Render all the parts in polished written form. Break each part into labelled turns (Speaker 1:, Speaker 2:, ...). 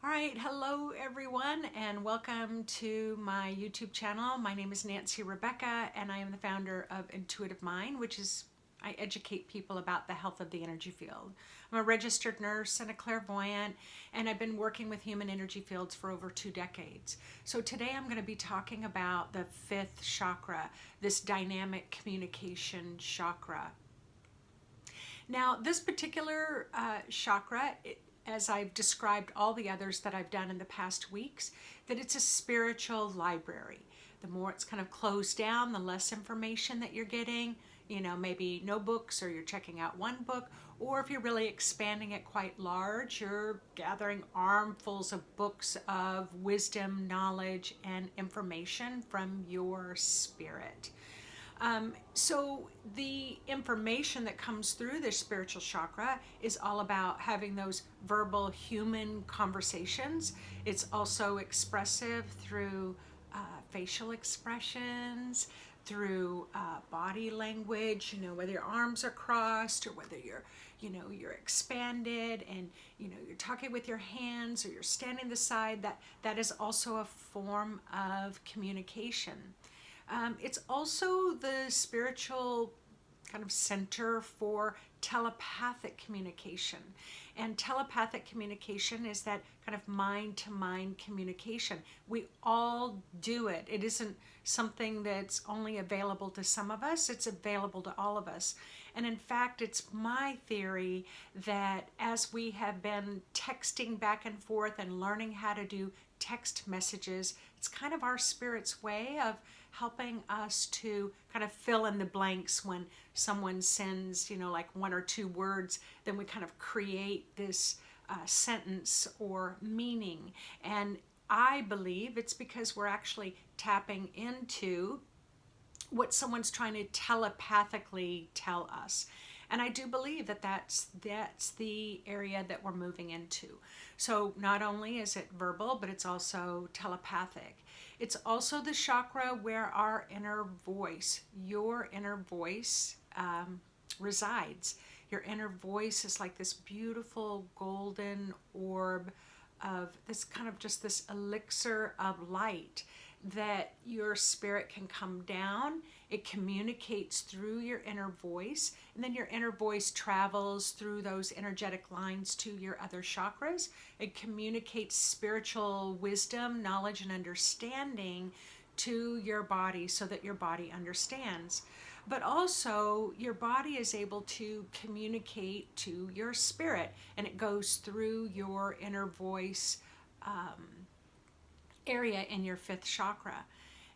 Speaker 1: All right, hello everyone, and welcome to my YouTube channel. My name is Nancy Rebecca, and I am the founder of Intuitive Mind, which is I educate people about the health of the energy field. I'm a registered nurse and a clairvoyant, and I've been working with human energy fields for over 2 decades. So today I'm going to be talking about the fifth chakra, this dynamic communication chakra. Now, this particular chakra, as I've described all the others that I've done in the past weeks, that it's a spiritual library. The more it's kind of closed down, the less information that you're getting. You know, maybe no books, or you're checking out one book, or if you're really expanding it quite large, you're gathering armfuls of books of wisdom, knowledge, and information from your spirit. So the information that comes through this spiritual chakra is all about having those verbal human conversations. It's also expressive through facial expressions, through body language, you know, whether your arms are crossed or whether you're expanded and, you're talking with your hands or you're standing the side, that is also a form of communication. It's also the spiritual kind of center for telepathic communication. And telepathic communication is that kind of mind-to-mind communication. We all do it. It isn't something that's only available to some of us. It's available to all of us. And in fact, it's my theory that as we have been texting back and forth and learning how to do text messages, it's kind of our spirit's way of helping us to kind of fill in the blanks when someone sends, like 1 or 2 words, then we kind of create this sentence or meaning. And I believe it's because we're actually tapping into what someone's trying to telepathically tell us. And I do believe that that's the area that we're moving into. So not only is it verbal, but it's also telepathic. It's also the chakra where our inner voice, your inner voice, resides. Your inner voice is like this beautiful golden orb of this kind of just this elixir of light that your spirit can come down. It communicates through your inner voice, and then your inner voice travels through those energetic lines to your other chakras. It communicates spiritual wisdom, knowledge, and understanding to your body so that your body understands. But also, your body is able to communicate to your spirit, and it goes through your inner voice area in your 5th chakra.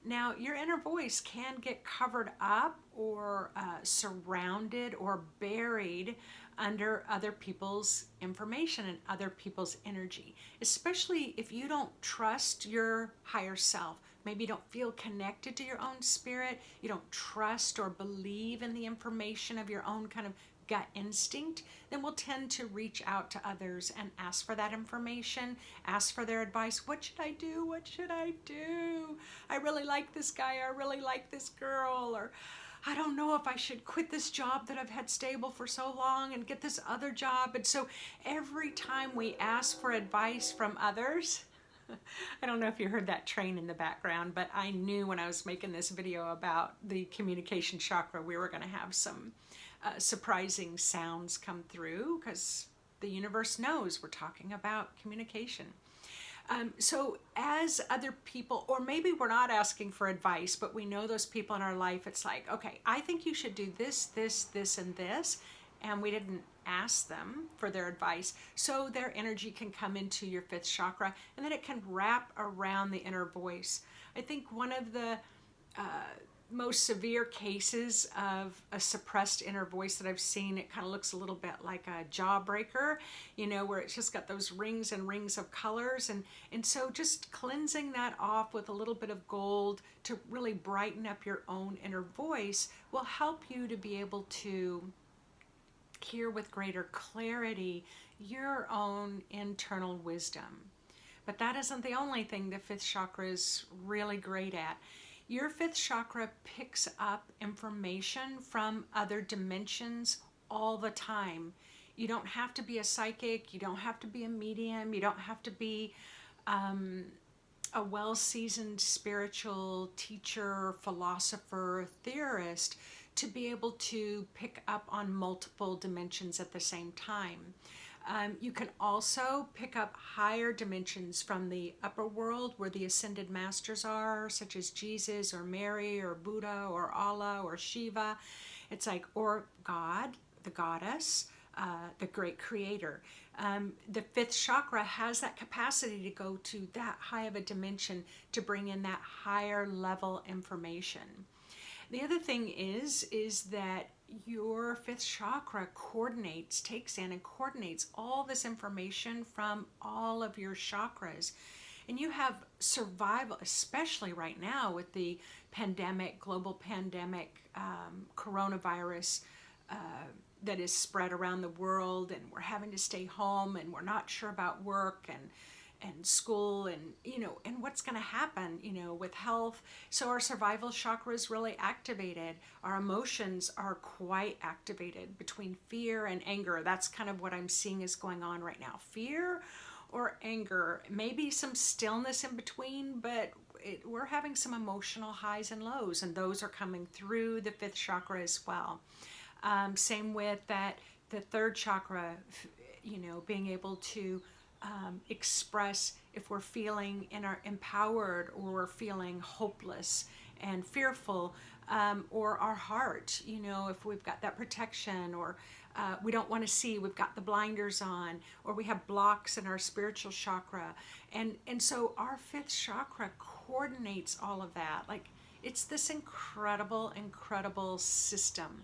Speaker 1: Now, your inner voice can get covered up or surrounded or buried under other people's information and other people's energy, especially if you don't trust your higher self. Maybe you don't feel connected to your own spirit. You don't trust or believe in the information of your own kind of gut instinct, then we'll tend to reach out to others and ask for that information, ask for their advice. What should I do? What should I do? I really like this guy, or I really like this girl, or I don't know if I should quit this job that I've had stable for so long and get this other job. And so every time we ask for advice from others, I don't know if you heard that train in the background, but I knew when I was making this video about the communication chakra, we were going to have some surprising sounds come through, because the universe knows we're talking about communication. So as other people, or maybe we're not asking for advice, but we know those people in our life, it's like, okay, I think you should do this, this, this, and this, and we didn't ask them for their advice. So their energy can come into your 5th chakra, and then it can wrap around the inner voice. I think one of the most severe cases of a suppressed inner voice that I've seen, it kind of looks a little bit like a jawbreaker, where it's just got those rings and rings of colors. And so just cleansing that off with a little bit of gold to really brighten up your own inner voice will help you to be able to hear with greater clarity your own internal wisdom. But that isn't the only thing the 5th chakra is really great at. Your 5th chakra picks up information from other dimensions all the time. You don't have to be a psychic. You don't have to be a medium. You don't have to be a well-seasoned spiritual teacher, philosopher, theorist to be able to pick up on multiple dimensions at the same time. You can also pick up higher dimensions from the upper world where the ascended masters are, such as Jesus or Mary or Buddha or Allah or Shiva. It's like, or God, the goddess, the great creator. The fifth chakra has that capacity to go to that high of a dimension to bring in that higher level information. The other thing is that your fifth chakra takes in and coordinates all this information from all of your chakras. And you have survival, especially right now with the pandemic, global pandemic, coronavirus that is spread around the world, and we're having to stay home, and we're not sure about work and school, and and what's going to happen with health. So our survival chakra is really activated. Our emotions are quite activated between fear and anger. That's kind of what I'm seeing is going on right now. Fear or anger, maybe some stillness in between, but we're having some emotional highs and lows, and those are coming through the fifth chakra as well. Same with the third chakra, being able to express if we're feeling empowered, or we're feeling hopeless and fearful, or our heart, if we've got that protection, or we don't want to see, we've got the blinders on, or we have blocks in our spiritual chakra. And so our fifth chakra coordinates all of that. Like, it's this incredible system.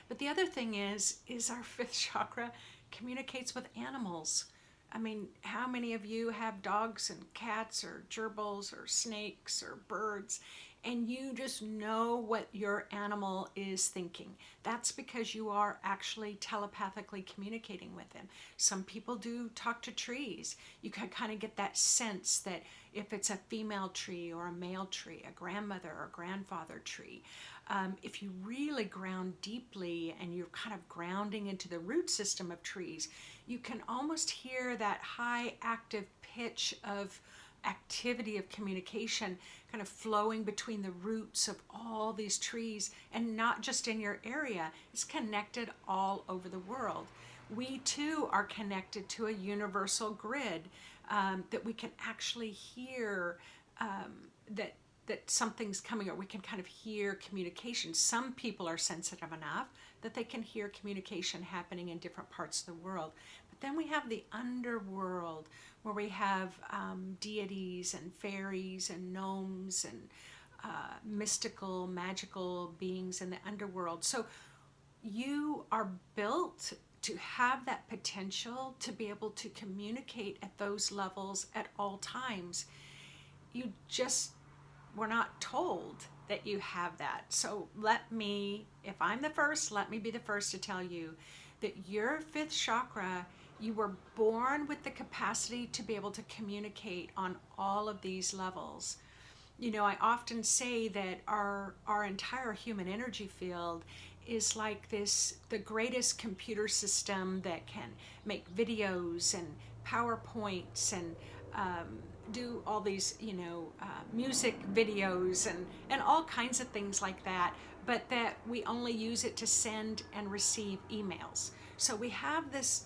Speaker 1: But the other thing is our fifth chakra communicates with animals. I mean, how many of you have dogs and cats or gerbils or snakes or birds, and you just know what your animal is thinking? That's because you are actually telepathically communicating with them. Some people do talk to trees. You can kind of get that sense that if it's a female tree or a male tree, a grandmother or grandfather tree. If you really ground deeply and you're kind of grounding into the root system of trees, you can almost hear that high active pitch of activity of communication kind of flowing between the roots of all these trees, and not just in your area. It's connected all over the world. We too are connected to a universal grid, that we can actually hear that something's coming, or we can kind of hear communication. Some people are sensitive enough that they can hear communication happening in different parts of the world. But then we have the underworld, where we have deities and fairies and gnomes and mystical, magical beings in the underworld. So you are built to have that potential to be able to communicate at those levels at all times. You just were not told that you have that. So if I'm the first, let me be the first to tell you that your fifth chakra, you were born with the capacity to be able to communicate on all of these levels. I often say that our entire human energy field is like the greatest computer system that can make videos and PowerPoints and do all these, music videos and all kinds of things like that, but that we only use it to send and receive emails. So we have this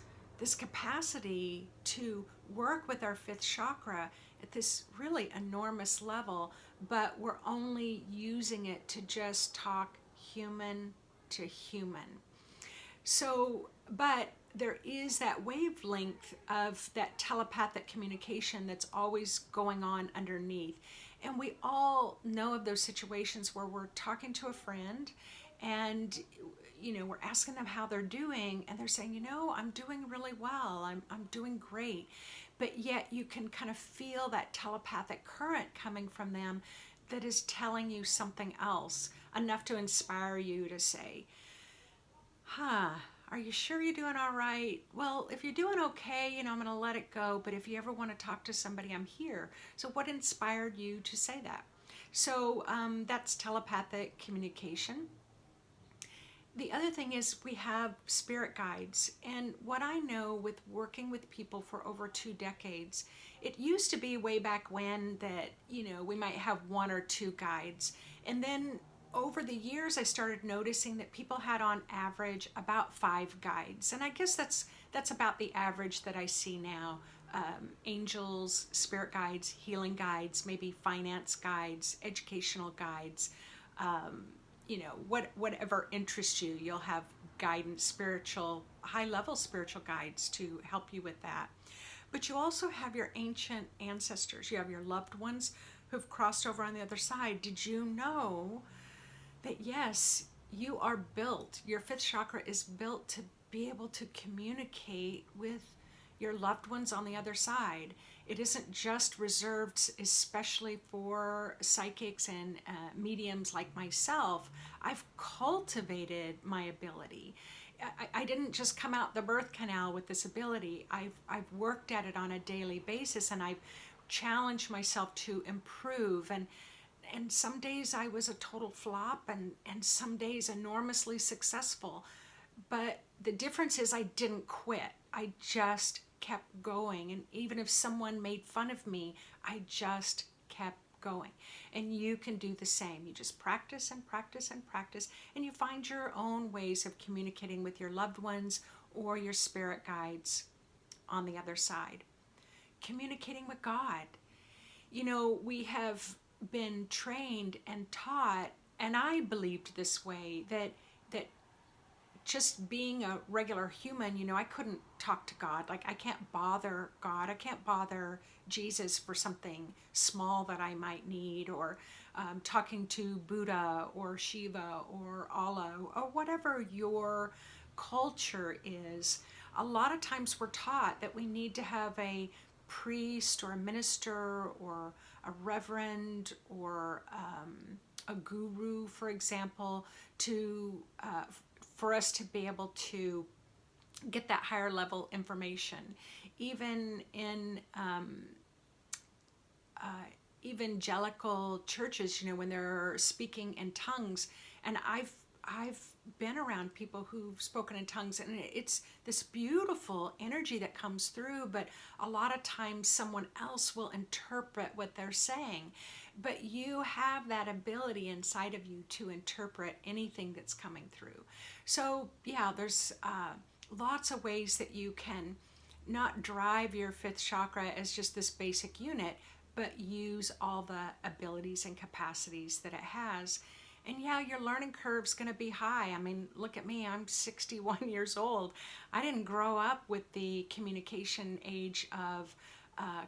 Speaker 1: capacity to work with our fifth chakra at this really enormous level, but we're only using it to just talk human to human. So, but there is that wavelength of that telepathic communication that's always going on underneath. And we all know of those situations where we're talking to a friend and we're asking them how they're doing, and they're saying, I'm doing really well, I'm doing great. But yet you can kind of feel that telepathic current coming from them that is telling you something else, enough to inspire you to say, are you sure you're doing all right? Well, if you're doing okay, I'm going to let it go. But if you ever want to talk to somebody, I'm here. So what inspired you to say that? So that's telepathic communication. The other thing is we have spirit guides. And what I know with working with people for over 2 decades, it used to be way back when that, we might have one or two guides. And then over the years, I started noticing that people had on average about 5 guides. And I guess that's about the average that I see now. Angels, spirit guides, healing guides, maybe finance guides, educational guides. Whatever interests you, you'll have guidance, spiritual, high level spiritual guides to help you with that. But you also have your ancient ancestors, you have your loved ones who've crossed over on the other side. Did you know that yes, you are built, your fifth chakra is built to be able to communicate with your loved ones on the other side? It isn't just reserved especially for psychics and mediums like myself. I've cultivated my ability. I didn't just come out the birth canal with this ability. I've worked at it on a daily basis, and I've challenged myself to improve. And some days I was a total flop, and some days enormously successful. But the difference is I didn't quit. I just kept going. And even if someone made fun of me, I just kept going. And you can do the same. You just practice and practice and practice, and you find your own ways of communicating with your loved ones or your spirit guides on the other side. Communicating with God. We have been trained and taught, and I believed this way, that just being a regular human, I couldn't talk to God. Like, I can't bother God. I can't bother Jesus for something small that I might need, or talking to Buddha or Shiva or Allah or whatever your culture is. A lot of times we're taught that we need to have a priest or a minister or a reverend or a guru, for example, for us to be able to get that higher level information. Even in evangelical churches, when they're speaking in tongues, and I've been around people who've spoken in tongues, and it's this beautiful energy that comes through, but a lot of times someone else will interpret what they're saying. But you have that ability inside of you to interpret anything that's coming through. So yeah, there's lots of ways that you can not drive your fifth chakra as just this basic unit, but use all the abilities and capacities that it has. And yeah, your learning curve's going to be high. I mean, look at me, I'm 61 years old. I didn't grow up with the communication age of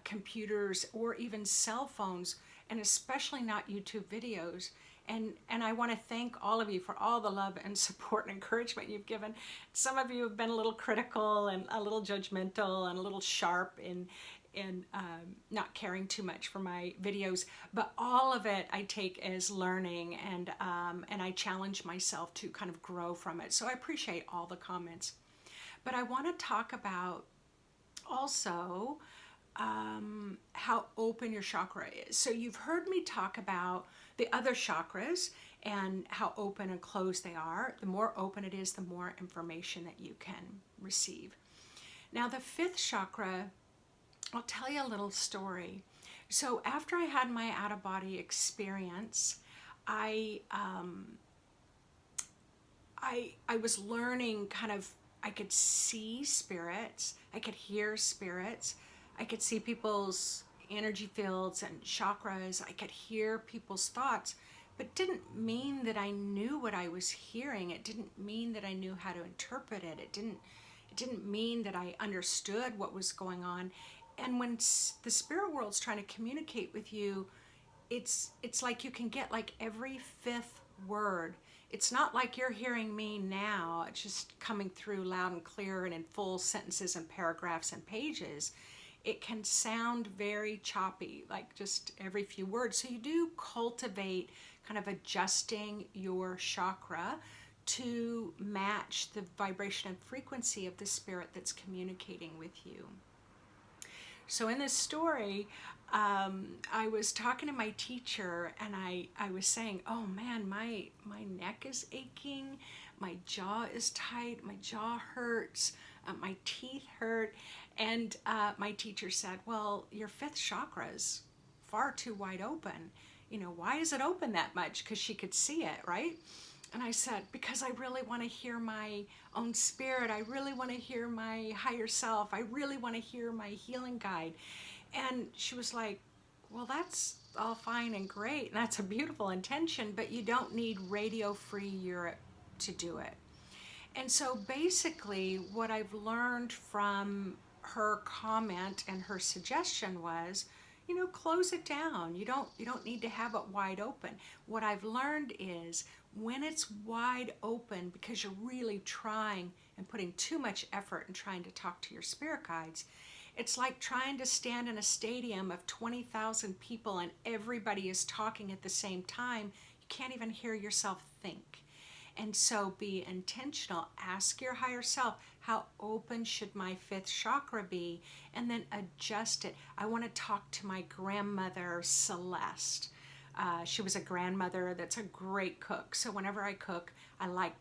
Speaker 1: computers or even cell phones, and especially not YouTube videos. And I want to thank all of you for all the love and support and encouragement you've given. Some of you have been a little critical and a little judgmental and a little sharp in not caring too much for my videos, but all of it I take as learning, and I challenge myself to kind of grow from it. So I appreciate all the comments. But I want to talk about also how open your chakra is. So you've heard me talk about the other chakras and how open and closed they are. The more open it is, the more information that you can receive. Now the fifth chakra, I'll tell you a little story. So after I had my out-of-body experience, I was learning I could see spirits, I could hear spirits, I could see people's energy fields and chakras, I could hear people's thoughts, but it didn't mean that I knew what I was hearing. It didn't mean that I knew how to interpret it. It didn't mean that I understood what was going on. And when the spirit world's trying to communicate with you, it's like you can get like every fifth word. It's not like you're hearing me now. It's just coming through loud and clear and in full sentences and paragraphs and pages. It can sound very choppy, like just every few words. So you do cultivate kind of adjusting your chakra to match the vibration and frequency of the spirit that's communicating with you. So in this story, I was talking to my teacher, and I was saying, oh man, my neck is aching, my jaw is tight, my jaw hurts, my teeth hurt. And my teacher said, well, your fifth chakra is far too wide open. Why is it open that much? Because she could see it, right? And I said, because I really want to hear my own spirit. I really want to hear my higher self. I really want to hear my healing guide. And she was like, well, that's all fine and great. And that's a beautiful intention, but you don't need Radio Free Europe to do it. And so basically what I've learned from her comment and her suggestion was, close it down. You don't need to have it wide open. What I've learned is when it's wide open because you're really trying and putting too much effort and trying to talk to your spirit guides, it's like trying to stand in a stadium of 20,000 people and everybody is talking at the same time. You can't even hear yourself think. And so be intentional. Ask your higher self, how open should my fifth chakra be? And then adjust it. I want to talk to my grandmother, Celeste. She was a grandmother that's a great cook. So whenever I cook, I like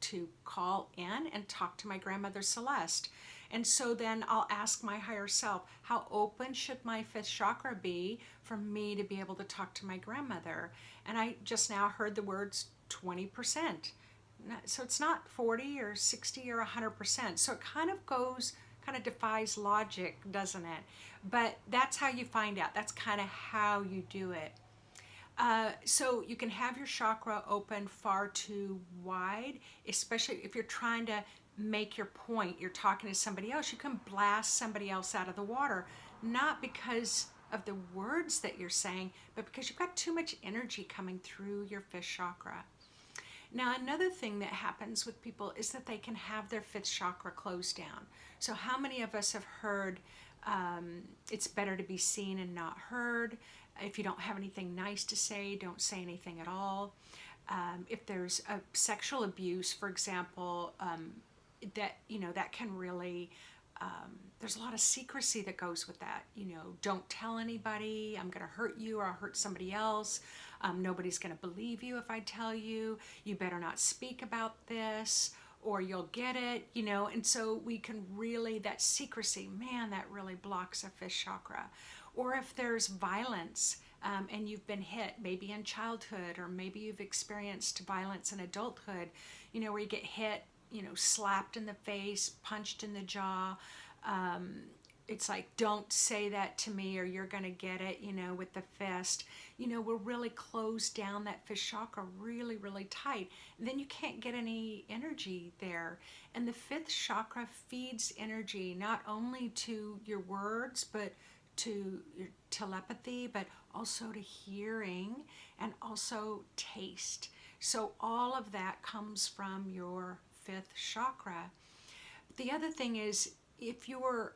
Speaker 1: to call in and talk to my grandmother, Celeste. And so then I'll ask my higher self, how open should my fifth chakra be for me to be able to talk to my grandmother? And I just now heard the words 20%. So it's not 40 or 60 or 100%. So it kind of defies logic, doesn't it? But that's how you find out. That's kind of how you do it. So you can have your chakra open far too wide, especially if you're trying to make your point. You're talking to somebody else. You can blast somebody else out of the water, not because of the words that you're saying, but because you've got too much energy coming through your fifth chakra. Now, another thing that happens with people is that they can have their fifth chakra closed down. So how many of us have heard it's better to be seen and not heard? If you don't have anything nice to say, don't say anything at all. If there's a sexual abuse, for example, that can really, there's a lot of secrecy that goes with that. Don't tell anybody, I'm going to hurt you or I'll hurt somebody else. Nobody's going to believe you if I tell you. You better not speak about this or you'll get it, and so we can really, that secrecy, man, that really blocks a fifth chakra. Or if there's violence and you've been hit, maybe in childhood, or maybe you've experienced violence in adulthood, where you get hit, slapped in the face, punched in the jaw. It's like, don't say that to me or you're going to get it, with the fist. We'll really close down that fifth chakra really, really tight. And then you can't get any energy there. And the fifth chakra feeds energy not only to your words, but to your telepathy, but also to hearing and also taste. So all of that comes from your fifth chakra. The other thing is, if your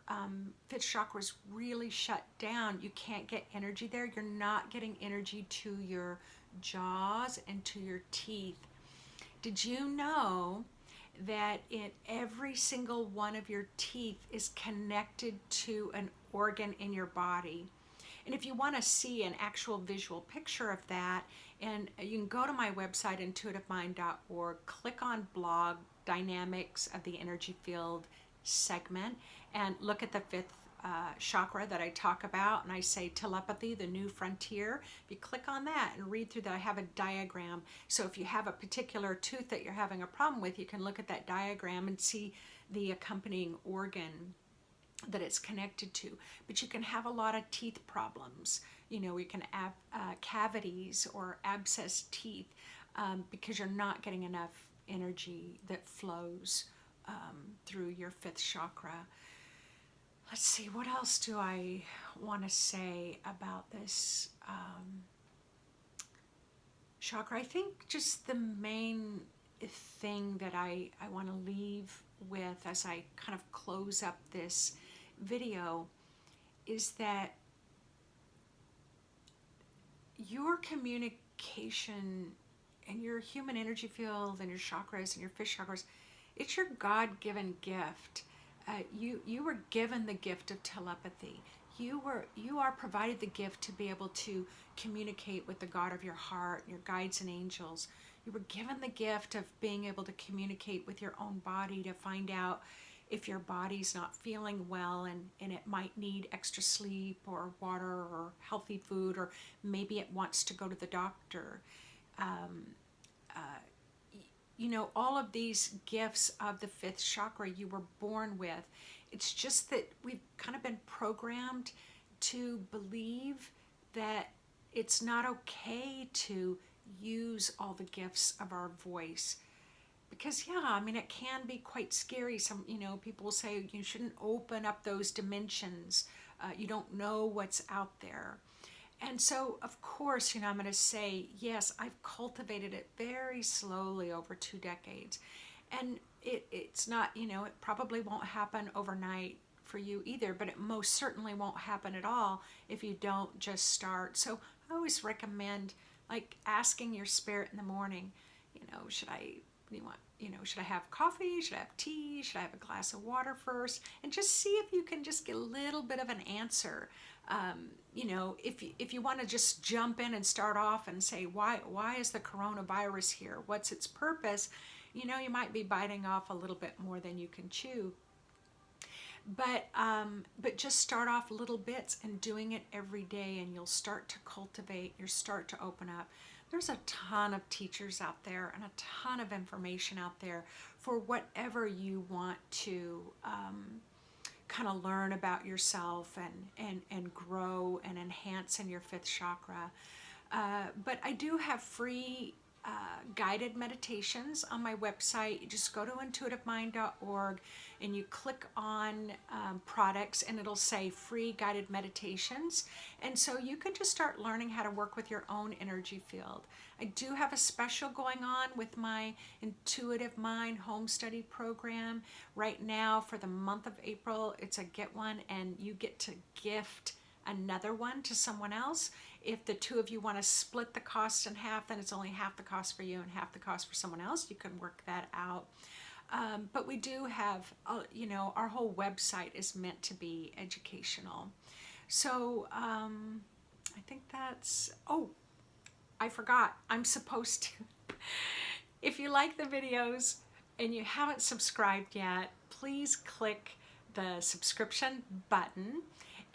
Speaker 1: fifth chakra is really shut down, you can't get energy there. You're not getting energy to your jaws and to your teeth. Did you know that in every single one of your teeth is connected to an organ in your body? And if you want to see an actual visual picture of that, and you can go to my website, intuitivemind.org, click on blog dynamics of the energy field segment, and look at the fifth chakra that I talk about, and I say telepathy, the new frontier. If you click on that and read through that, I have a diagram. So if you have a particular tooth that you're having a problem with, you can look at that diagram and see the accompanying organ that it's connected to. But you can have a lot of teeth problems. You can have cavities or abscessed teeth because you're not getting enough energy that flows through your fifth chakra. Let's see, what else do I want to say about this chakra? I think just the main thing that I want to leave with as I kind of close up this video is that your communication and your human energy field and your chakras and your fifth chakras, it's your God-given gift. You were given the gift of telepathy. You are provided the gift to be able to communicate with the God of your heart, your guides and angels, You were given the gift of being able to communicate with your own body to find out if your body's not feeling well, and it might need extra sleep or water or healthy food, or maybe it wants to go to the doctor. You know, all of these gifts of the fifth chakra you were born with. It's just that we've kind of been programmed to believe that it's not okay to use all the gifts of our voice. Because yeah, I mean, it can be quite scary. Some, you know, people will say you shouldn't open up those dimensions. You don't know what's out there. And so, of course, you know, I'm going to say, yes, I've cultivated it very slowly over 2 decades. And it's not, you know, it probably won't happen overnight for you either, but it most certainly won't happen at all if you don't just start. So I always recommend, like, asking your spirit in the morning, you know, should I have coffee? Should I have tea? Should I have a glass of water first? And just see if you can just get a little bit of an answer. You know, if you want to just jump in and start off and say, why is the coronavirus here? What's its purpose? You know, you might be biting off a little bit more than you can chew. But just start off little bits and doing it every day, and you'll start to cultivate, you'll start to open up. There's a ton of teachers out there and a ton of information out there for whatever you want to kind of learn about yourself and grow and enhance in your fifth chakra. But I do have free guided meditations on my website. You just go to intuitivemind.org and you click on products, and it'll say free guided meditations. And so you can just start learning how to work with your own energy field. I do have a special going on with my Intuitive Mind home study program right now for the month of April. It's a get one and you get to gift another one to someone else. If the two of you want to split the cost in half, then it's only half the cost for you and half the cost for someone else. You can work that out. But we do have, you know, our whole website is meant to be educational. So I think that's, oh, I forgot. I'm supposed to. If you like the videos and you haven't subscribed yet, please click the subscription button.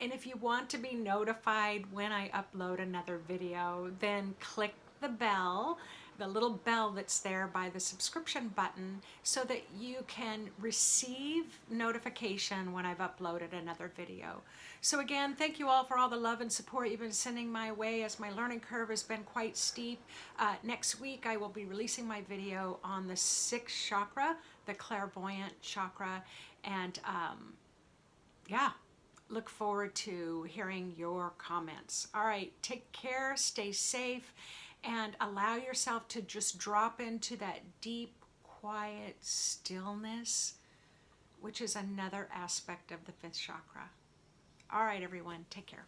Speaker 1: And if you want to be notified when I upload another video, then click the bell, the little bell that's there by the subscription button, so that you can receive notification when I've uploaded another video. So again, thank you all for all the love and support you've been sending my way as my learning curve has been quite steep. Next week, I will be releasing my video on the sixth chakra, the clairvoyant chakra, and yeah. Look forward to hearing your comments. All right, take care, stay safe, and allow yourself to just drop into that deep, quiet stillness, which is another aspect of the fifth chakra. All right, everyone, take care.